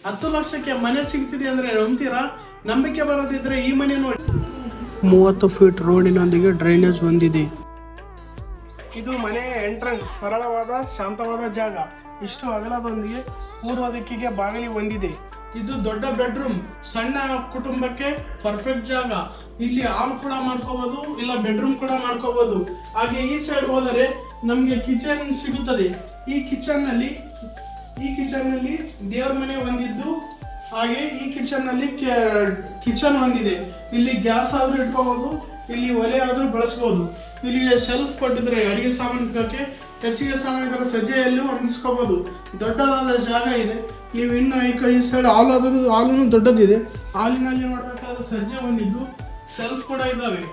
10 ಲಕ್ಷಕ್ಕೆ ಮನೆ ಸಿಗ್ತಿದೆ ಅಂದ್ರೆ ನಂಬ್ತೀರಾ? ನಂಬಿಕೆ ಬರೋದಿದ್ರೆ ಈ ಮನೆ ನೋಡಿ. 30 ಫೀಟ್ ರೋಡಿನೊಂದಿಗೆ ಡ್ರೈನೇಜ್ ಹೊಂದಿದೆ. ಇದು ಮನೆಯ ಎಂಟ್ರೆನ್ಸ್. ಸರಳವಾದ ಶಾಂತವಾದ ಜಾಗ. ಇಷ್ಟು ಅಗಲದೊಂದಿಗೆ ಪೂರ್ವ ದಿಕ್ಕಿಗೆ ಬಾಗಿಲು ಹೊಂದಿದೆ. ಇದು ದೊಡ್ಡ ಬೆಡ್ರೂಮ್. ಸಣ್ಣ ಕುಟುಂಬಕ್ಕೆ ಪರ್ಫೆಕ್ಟ್ ಜಾಗ. ಇಲ್ಲಿ ಹಾಲ್ ಕೂಡ ಮಾಡ್ಕೋಬಹುದು, ಇಲ್ಲ ಬೆಡ್ರೂಮ್ ಕೂಡ ಮಾಡ್ಕೋಬಹುದು. ಹಾಗೆ ಈ ಸೈಡ್ ಹೋದರೆ ನಮಗೆ ಕಿಚನ್ ಸಿಗುತ್ತದೆ. ಈ ಕಿಚನ್ ನಲ್ಲಿ ದೇವರ ಮನೆ ಹೊಂದಿದ್ದು, ಹಾಗೆ ಈ ಕಿಚನ್ ಹೊಂದಿದೆ. ಇಲ್ಲಿ ಗ್ಯಾಸ್ ಆದ್ರೂ ಇಟ್ಕೋಬಹುದು, ಇಲ್ಲಿ ಒಲೆ ಆದ್ರೂ ಬಳಸಬಹುದು. ಇಲ್ಲಿ ಸೆಲ್ಫ್ ಕೊಟ್ಟಿದ್ರೆ ಅಡಿಗೆ ಸಾಮಾನು ಇಟ್ಕೋಕೆ, ಹೆಚ್ಚಿಗೆ ಸಾಮಾನುಗಳ ಸಜ್ಜೆಯಲ್ಲೂ ಹೊಂದಿಸ್ಕೋಬಹುದು. ದೊಡ್ಡದಾದ ಜಾಗ ಇದೆ. ನೀವು ಇನ್ನು ಈ ಸೈಡ್ ಹಾಲು ದೊಡ್ಡದಿದೆ. ಹಾಲಿನಲ್ಲಿ ನೋಡಬೇಕಾದ ಸಜ್ಜೆ ಹೊಂದಿದ್ದು, ಸೆಲ್ಫ್ ಕೂಡ ಇದ್ದಾವೆ.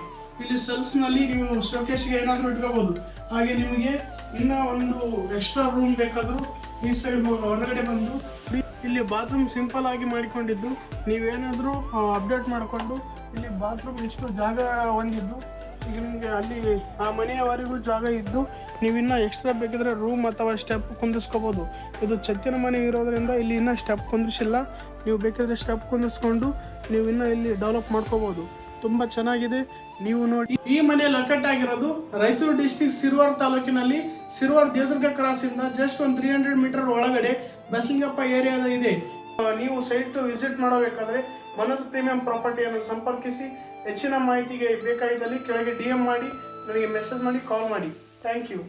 ಇಲ್ಲಿ ಸೆಲ್ಫ್ ನಲ್ಲಿ ನೀವು ಶೋಕೇಶ್ಗೆ ಏನಾದರೂ ಇಟ್ಕೋಬಹುದು. ಹಾಗೆ ನಿಮಗೆ ಇನ್ನ ಒಂದು ಎಕ್ಸ್ಟ್ರಾ ರೂಮ್ ಬೇಕಾದರೂ ಈ ಸೈಡ್ ಹೊರಗಡೆ ಬಂದು ಇಲ್ಲಿ ಬಾತ್ರೂಮ್ ಸಿಂಪಲ್ ಆಗಿ ಮಾಡಿಕೊಂಡಿದ್ದು, ನೀವೇನಾದರೂ ಅಪ್ಡೇಟ್ ಮಾಡಿಕೊಂಡು ಇಲ್ಲಿ ಬಾತ್ರೂಮ್ ಇಷ್ಟು ಜಾಗ ಹೊಂದಿದ್ದು, ಈಗ ನಿಮಗೆ ಅಲ್ಲಿ ಆ ಮನೆಯವರೆಗೂ ಜಾಗ ಇದ್ದು, ನೀವಿನ್ನ ಎಕ್ಸ್ಟ್ರಾ ಬೇಕಿದ್ರೆ ರೂಮ್ ಅಥವಾ ಸ್ಟೆಪ್ ಕುಂದಿಸ್ಕೋಬೋದು. ಇದು ಛತ್ತಿನ ಮನೆ ಇರೋದ್ರಿಂದ ಇಲ್ಲಿ ಇನ್ನೂ ಸ್ಟೆಪ್ ಕುಂದಿಸಿಲ್ಲ. ನೀವು ಬೇಕಿದ್ರೆ ಸ್ಟೆಪ್ ಕುಂದಿಸ್ಕೊಂಡು ನೀವು ಇನ್ನೂ ಇಲ್ಲಿ ಡೆವಲಪ್ ಮಾಡ್ಕೋಬೋದು. ತುಂಬ ಚೆನ್ನಾಗಿದೆ, ನೀವು ನೋಡಿ. ಈ ಮನೆ ಲೊಕೇಟ್ ಆಗಿರೋದು ರಾಯಚೂರು ಡಿಸ್ಟಿಕ್ ಸಿರ್ವಾರ್ ತಾಲೂಕಿನಲ್ಲಿ, ಸಿರ್ವಾರ್ ದೇವದುರ್ಗ ಕ್ರಾಸ್ ಇಂದ ಜಸ್ಟ್ ಒಂದು 300 ಮೀಟರ್ ಒಳಗಡೆ ಬಸಲಿಂಗಪ್ಪ ಏರಿಯಾದ ಇದೆ. ನೀವು ಸೈಟ್ ವಿಸಿಟ್ ಮಾಡಬೇಕಾದ್ರೆ ಮನೋಜ್ ಪ್ರೀಮಿಯಂ ಪ್ರಾಪರ್ಟಿಯನ್ನು ಸಂಪರ್ಕಿಸಿ. ಹೆಚ್ಚಿನ ಮಾಹಿತಿಗೆ ಬೇಕಾಗಿದ್ದಲ್ಲಿ ಕೆಳಗೆ DM ಮಾಡಿ, ನನಗೆ ಮೆಸೇಜ್ ಮಾಡಿ, ಕಾಲ್ ಮಾಡಿ. Thank you.